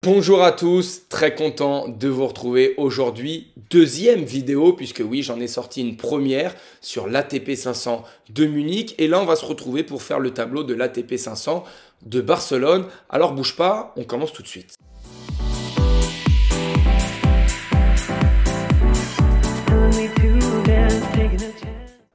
Bonjour à tous, très content de vous retrouver aujourd'hui. Deuxième vidéo, puisque oui, j'en ai sorti une première sur l'ATP 500 de Munich. Et là, on va se retrouver pour faire le tableau de l'ATP 500 de Barcelone. Alors bouge pas, on commence tout de suite.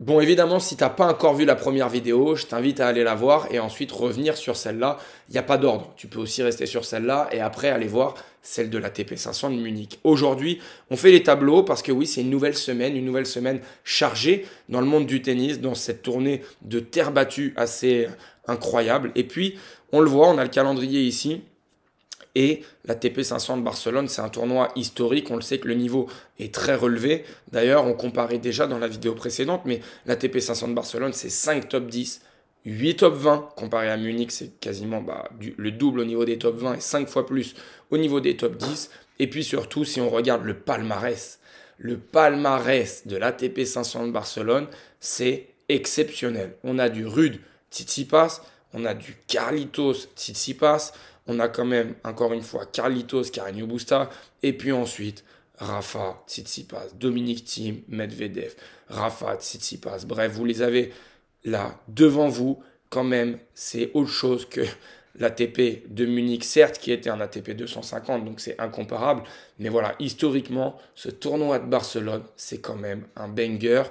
Bon, évidemment, si tu n'as pas encore vu la première vidéo, je t'invite à aller la voir et ensuite revenir sur celle-là. Il n'y a pas d'ordre. Tu peux aussi rester sur celle-là et après aller voir celle de l'ATP 500 de Munich. Aujourd'hui, on fait les tableaux parce que oui, c'est une nouvelle semaine chargée dans le monde du tennis, dans cette tournée de terre battue assez incroyable. Et puis, on le voit, on a le calendrier ici. Et la TP 500 de Barcelone, c'est un tournoi historique. On le sait que le niveau est très relevé. D'ailleurs, on comparait déjà dans la vidéo précédente, mais la TP 500 de Barcelone, c'est 5 top 10, 8 top 20. Comparé à Munich, c'est quasiment le double au niveau des top 20 et 5 fois plus au niveau des top 10. Et puis surtout, si on regarde le palmarès de l'ATP 500 de Barcelone, c'est exceptionnel. On a du Ruud Tsitsipas, on a du Carlitos Tsitsipas, on a quand même, encore une fois, Carlitos, Carreño Busta, et puis ensuite, Rafa, Tsitsipas, Dominic Thiem, Medvedev, Rafa, Tsitsipas. Bref, vous les avez là, devant vous. Quand même, c'est autre chose que l'ATP de Munich, certes, qui était un ATP 250, donc c'est incomparable. Mais voilà, historiquement, ce tournoi de Barcelone, c'est quand même un banger.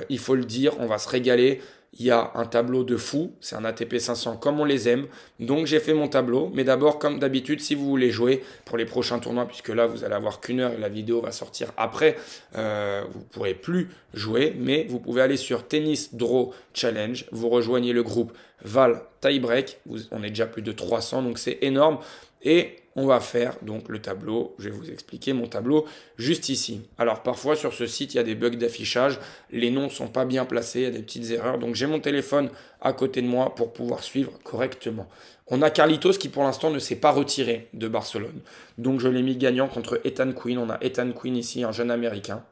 Il faut le dire, on va se régaler. Il y a un tableau de fou, c'est un ATP 500 comme on les aime. Donc j'ai fait mon tableau, mais d'abord comme d'habitude, si vous voulez jouer pour les prochains tournois, puisque là vous allez avoir qu'une heure et la vidéo va sortir après, vous ne pourrez plus jouer, mais vous pouvez aller sur Tennis Draw Challenge, vous rejoignez le groupe Val Tiebreak, on est déjà plus de 300, donc c'est énorme. Et on va faire donc le tableau, je vais vous expliquer mon tableau juste ici. Alors parfois sur ce site, il y a des bugs d'affichage, les noms ne sont pas bien placés, il y a des petites erreurs. Donc j'ai mon téléphone à côté de moi pour pouvoir suivre correctement. On a Carlitos qui pour l'instant ne s'est pas retiré de Barcelone. Donc je l'ai mis gagnant contre Ethan Quinn. On a Ethan Quinn ici, un jeune américain.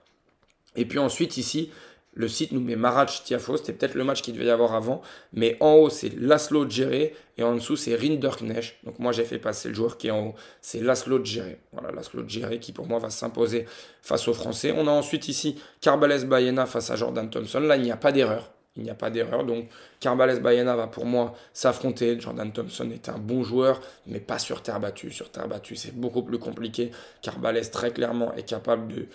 Et puis ensuite ici, le site nous met Marat Tiafoe, c'était peut-être le match qu'il devait y avoir avant, mais en haut c'est Laszlo Djere et en dessous c'est Rinderknecht. Donc moi j'ai fait passer le joueur qui est en haut, c'est Laszlo Djere. Voilà, Laszlo Djere qui pour moi va s'imposer face aux Français. On a ensuite ici Carbales Baena face à Jordan Thompson. Là il n'y a pas d'erreur. Il n'y a pas d'erreur, donc Carbales Baena va pour moi s'affronter. Jordan Thompson est un bon joueur, mais pas sur terre battue. Sur terre battue, c'est beaucoup plus compliqué. Carbales très clairement est capable de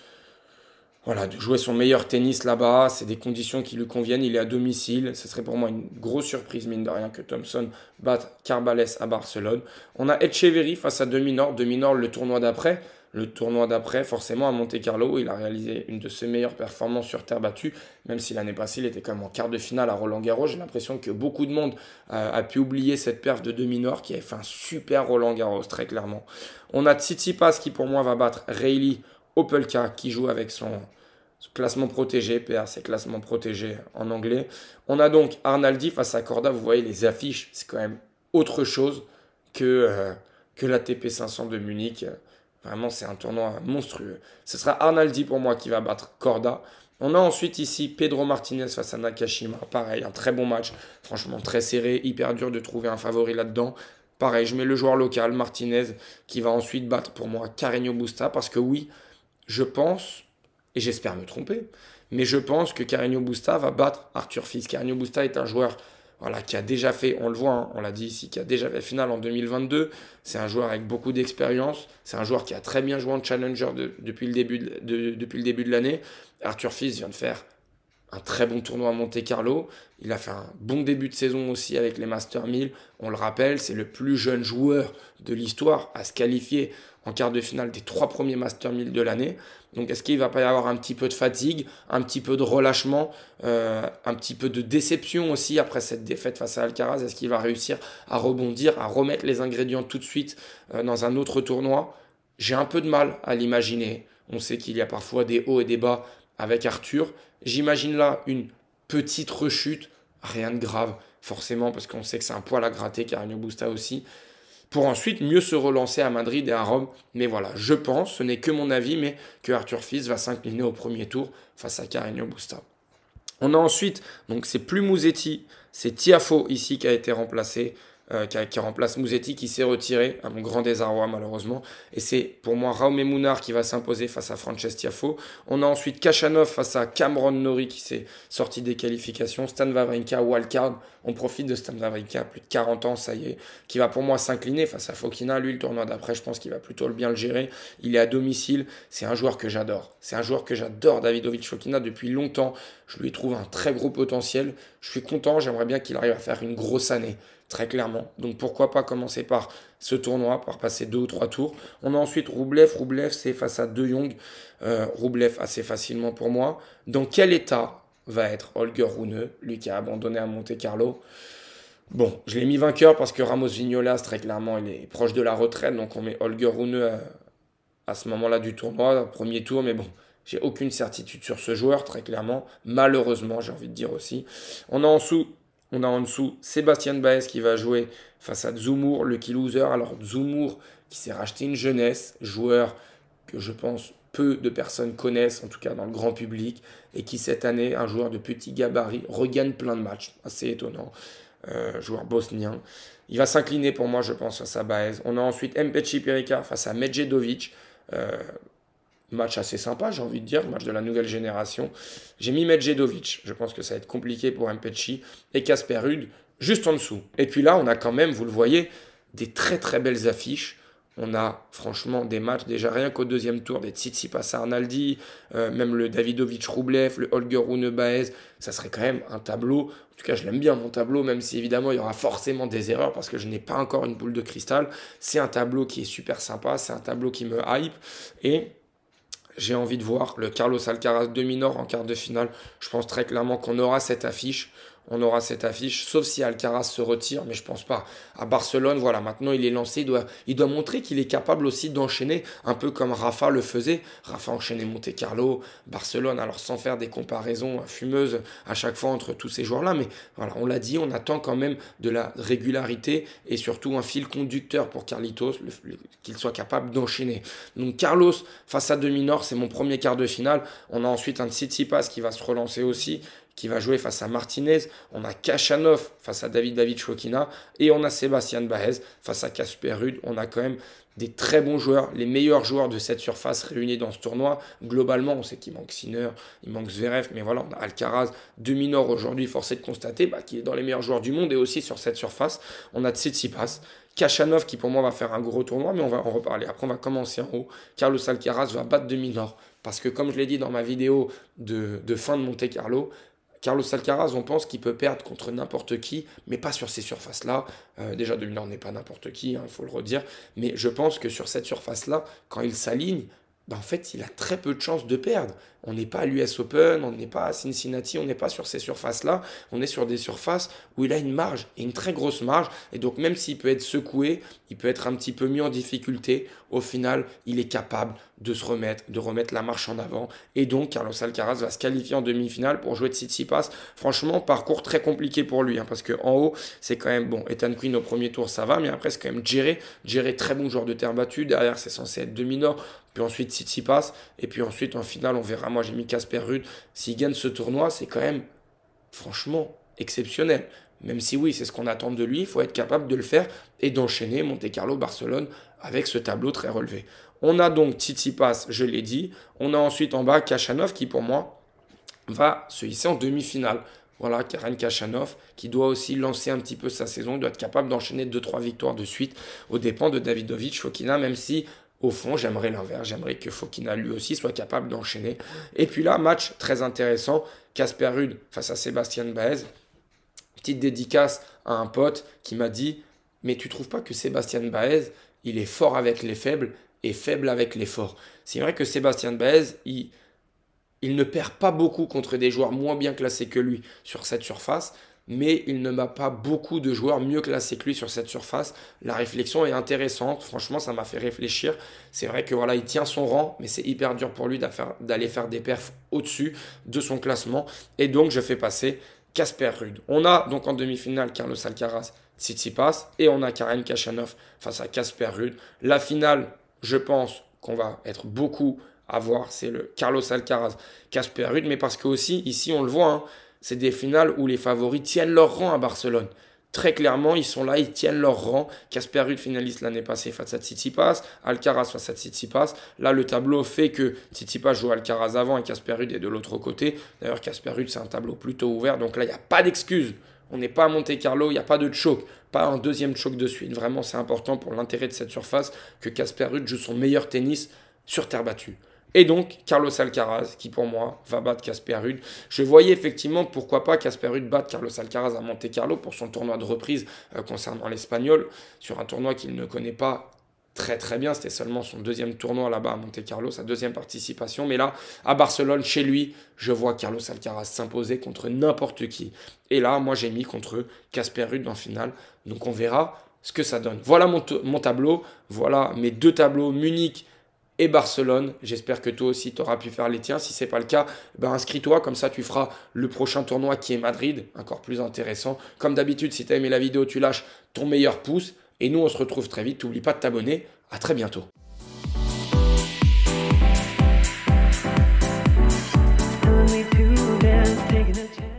jouer son meilleur tennis là-bas. C'est des conditions qui lui conviennent. Il est à domicile. Ce serait pour moi une grosse surprise, mine de rien, que Thompson batte Carbales à Barcelone. On a Etcheverry face à Deminor. Deminor, le tournoi d'après. Le tournoi d'après, forcément, à Monte-Carlo, il a réalisé une de ses meilleures performances sur terre battue, même si l'année passée, il était quand même en quart de finale à Roland-Garros. J'ai l'impression que beaucoup de monde a pu oublier cette perf de Deminor, qui avait fait un super Roland-Garros, très clairement. On a Tsitsipas qui, pour moi, va battre Reilly Opelka, qui joue avec son classement protégé, PA c'est classement protégé en anglais. On a donc Arnaldi face à Corda, vous voyez les affiches, c'est quand même autre chose que l'ATP 500 de Munich. Vraiment c'est un tournoi monstrueux. Ce sera Arnaldi pour moi qui va battre Corda. On a ensuite ici Pedro Martinez face à Nakashima, pareil, un très bon match, franchement très serré, hyper dur de trouver un favori là-dedans. Pareil, je mets le joueur local, Martinez, qui va ensuite battre pour moi Carreño Busta, parce que oui, je pense, et j'espère me tromper, mais je pense que Carreño Busta va battre Arthur Fils. Carreño Busta est un joueur qui a déjà fait, on le voit, hein, on l'a dit ici, qui a déjà fait finale en 2022. C'est un joueur avec beaucoup d'expérience. C'est un joueur qui a très bien joué en Challenger depuis le début de l'année. Arthur Fils vient de faire un très bon tournoi à Monte-Carlo. Il a fait un bon début de saison aussi avec les Master 1000. On le rappelle, c'est le plus jeune joueur de l'histoire à se qualifier en quart de finale des 3 premiers Master 1000 de l'année. Donc est-ce qu'il ne va pas y avoir un petit peu de fatigue, un petit peu de relâchement, un petit peu de déception aussi après cette défaite face à Alcaraz? Est-ce qu'il va réussir à rebondir, à remettre les ingrédients tout de suite dans un autre tournoi? J'ai un peu de mal à l'imaginer. On sait qu'il y a parfois des hauts et des bas avec Arthur. J'imagine là une petite rechute, rien de grave, forcément, parce qu'on sait que c'est un poil à gratter, Carreño Busta aussi, pour ensuite mieux se relancer à Madrid et à Rome. Mais voilà, je pense, ce n'est que mon avis, mais que Arthur Fils va s'incliner au premier tour face à Carreño Busta. On a ensuite, donc c'est plus Musetti, c'est Tiafoe ici qui a été remplacé qui remplace Musetti, qui s'est retiré, à mon grand désarroi malheureusement. Et c'est pour moi Raume Mounard qui va s'imposer face à Frances Tiafoe. On a ensuite Khachanov face à Cameron Norrie qui s'est sorti des qualifications. Stan Wawrinka, wildcard. On profite de Stan Wawrinka, plus de 40 ans, ça y est, qui va pour moi s'incliner face à Fokina. Lui, le tournoi d'après, je pense qu'il va plutôt bien le gérer. Il est à domicile. C'est un joueur que j'adore. C'est un joueur que j'adore, Davidovich Fokina, depuis longtemps. Je lui trouve un très gros potentiel. Je suis content. J'aimerais bien qu'il arrive à faire une grosse année, très clairement. Donc pourquoi pas commencer par ce tournoi, par passer 2 ou 3 tours. On a ensuite Roublev. Roublev, c'est face à De Jong. Roublev, assez facilement pour moi. Dans quel état va être Holger Rune, lui qui a abandonné à Monte-Carlo? Bon, je l'ai mis vainqueur parce que Ramos Vignolas, très clairement, il est proche de la retraite. Donc on met Holger Rune à ce moment-là du tournoi, premier tour. Mais bon, j'ai aucune certitude sur ce joueur, très clairement. Malheureusement, j'ai envie de dire aussi. On a en dessous Sébastien Baez qui va jouer face à Zoumour, le key loser. Alors Zoumour qui s'est racheté une jeunesse, joueur que je pense peu de personnes connaissent, en tout cas dans le grand public, et qui cette année, un joueur de petit gabarit, regagne plein de matchs. Assez étonnant. Joueur bosnien. Il va s'incliner pour moi, je pense, face à Baez. On a ensuite Mpetshi Perika face à Medjedovic. Match assez sympa, j'ai envie de dire, match de la nouvelle génération. J'ai mis Medjedovic, je pense que ça va être compliqué pour Mpetshi, et Casper Ruud juste en dessous. Et puis là, on a quand même, vous le voyez, des très très belles affiches. On a franchement des matchs, déjà rien qu'au deuxième tour, des Tsitsipas Arnaldi, même le Davidovich Roublev, le Holger Rune Baez, ça serait quand même un tableau. En tout cas, je l'aime bien mon tableau, même si évidemment il y aura forcément des erreurs parce que je n'ai pas encore une boule de cristal. C'est un tableau qui est super sympa, c'est un tableau qui me hype. Et j'ai envie de voir le Carlos Alcaraz demi-nord en quart de finale. Je pense très clairement qu'on aura cette affiche. On aura cette affiche, sauf si Alcaraz se retire, mais je pense pas. À Barcelone, voilà, maintenant il est lancé, il doit montrer qu'il est capable aussi d'enchaîner, un peu comme Rafa le faisait. Rafa enchaînait Monte-Carlo, Barcelone, alors sans faire des comparaisons fumeuses à chaque fois entre tous ces joueurs-là, mais voilà, on l'a dit, on attend quand même de la régularité et surtout un fil conducteur pour Carlitos, qu'il soit capable d'enchaîner. Donc Carlos face à demi-nord, c'est mon premier quart de finale. On a ensuite un Tsitsipas qui va se relancer aussi, qui va jouer face à Martinez. On a Khachanov face à Davidovich Fokina. Et on a Sébastien Baez face à Casper Ruud. On a quand même des très bons joueurs, les meilleurs joueurs de cette surface réunis dans ce tournoi. Globalement, on sait qu'il manque Sinner, il manque Zverev, mais voilà, on a Alcaraz, demi-nord aujourd'hui, forcé de constater qu'il est dans les meilleurs joueurs du monde et aussi sur cette surface. On a Tsitsipas, Khachanov qui pour moi va faire un gros tournoi, mais on va en reparler. Après, on va commencer en haut. Carlos Alcaraz va battre demi-nord. Parce que comme je l'ai dit dans ma vidéo de fin de Monte-Carlo, Carlos Alcaraz, on pense qu'il peut perdre contre n'importe qui, mais pas sur ces surfaces-là. Déjà, demi-nord n'est pas n'importe qui, il faut le redire. Mais je pense que sur cette surface-là, quand il s'aligne, en fait, il a très peu de chances de perdre. On n'est pas à l'US Open, on n'est pas à Cincinnati, on n'est pas sur ces surfaces-là. On est sur des surfaces où il a une marge, et une très grosse marge. Et donc, même s'il peut être secoué, il peut être un petit peu mis en difficulté, au final, il est capable de se remettre, de remettre la marche en avant. Et donc, Carlos Alcaraz va se qualifier en demi-finale pour jouer Tsitsipas. Franchement, parcours très compliqué pour lui, parce qu'en haut, c'est quand même, bon, Ethan Quinn au premier tour, ça va, mais après, c'est quand même Djere. Djere, très bon joueur de terre battue. Derrière, c'est censé être demi-nord. Puis ensuite, Tsitsipas. Et puis ensuite, en finale, on verra. Moi, j'ai mis Casper Ruud. S'il gagne ce tournoi, c'est quand même, franchement, exceptionnel. Même si oui, c'est ce qu'on attend de lui, il faut être capable de le faire et d'enchaîner Monte-Carlo, Barcelone avec ce tableau très relevé. On a donc Tsitsipas, je l'ai dit. On a ensuite en bas Khachanov qui, pour moi, va se hisser en demi-finale. Voilà, Karen Khachanov, qui doit aussi lancer un petit peu sa saison, il doit être capable d'enchaîner 2-3 victoires de suite aux dépens de Davidovich Fokina, même si, au fond, j'aimerais l'inverse. J'aimerais que Fokina, lui aussi, soit capable d'enchaîner. Et puis là, match très intéressant, Casper Ruud face à Sébastien Baez. Petite dédicace à un pote qui m'a dit « Mais tu trouves pas que Sébastien Baez, il est fort avec les faibles et faible avec les forts ?» C'est vrai que Sébastien Baez, il ne perd pas beaucoup contre des joueurs moins bien classés que lui sur cette surface, mais il ne bat pas beaucoup de joueurs mieux classés que lui sur cette surface. La réflexion est intéressante, franchement ça m'a fait réfléchir. C'est vrai que voilà, il tient son rang, mais c'est hyper dur pour lui d'aller faire des perfs au-dessus de son classement. Et donc je fais passer Casper Ruud. On a donc en demi-finale Carlos Alcaraz, Tsitsipas, et on a Karen Khachanov face à Casper Ruud. La finale, je pense qu'on va être beaucoup à voir, c'est le Carlos Alcaraz, Casper Ruud, mais parce que aussi, ici on le voit, c'est des finales où les favoris tiennent leur rang à Barcelone. très clairement, ils sont là, ils tiennent leur rang. Casper Ruud finaliste l'année passée face à Tsitsipas, Alcaraz face à Tsitsipas. Là, le tableau fait que Tsitsipas joue Alcaraz avant et Casper Ruud est de l'autre côté. D'ailleurs, Casper Ruud, c'est un tableau plutôt ouvert, donc là, il n'y a pas d'excuse. On n'est pas à Monte-Carlo, il n'y a pas de choc, pas un deuxième choc de suite. Vraiment, c'est important pour l'intérêt de cette surface que Casper Ruud joue son meilleur tennis sur terre battue. Et donc, Carlos Alcaraz, qui pour moi va battre Casper Ruud. Je voyais effectivement pourquoi pas Casper Ruud battre Carlos Alcaraz à Monte-Carlo pour son tournoi de reprise concernant l'Espagnol, sur un tournoi qu'il ne connaît pas très bien. C'était seulement son deuxième tournoi là-bas à Monte-Carlo, sa deuxième participation. Mais là, à Barcelone, chez lui, je vois Carlos Alcaraz s'imposer contre n'importe qui. Et là, moi, j'ai mis contre Casper Ruud en finale. Donc, on verra ce que ça donne. Voilà mon tableau. Voilà mes deux tableaux, Munich et Barcelone. J'espère que toi aussi, tu auras pu faire les tiens. Si ce n'est pas le cas, ben inscris-toi. Comme ça, tu feras le prochain tournoi qui est Madrid. Encore plus intéressant. Comme d'habitude, si tu as aimé la vidéo, tu lâches ton meilleur pouce. Et nous, on se retrouve très vite. N'oublie pas de t'abonner. À très bientôt. Only two men taking a chance.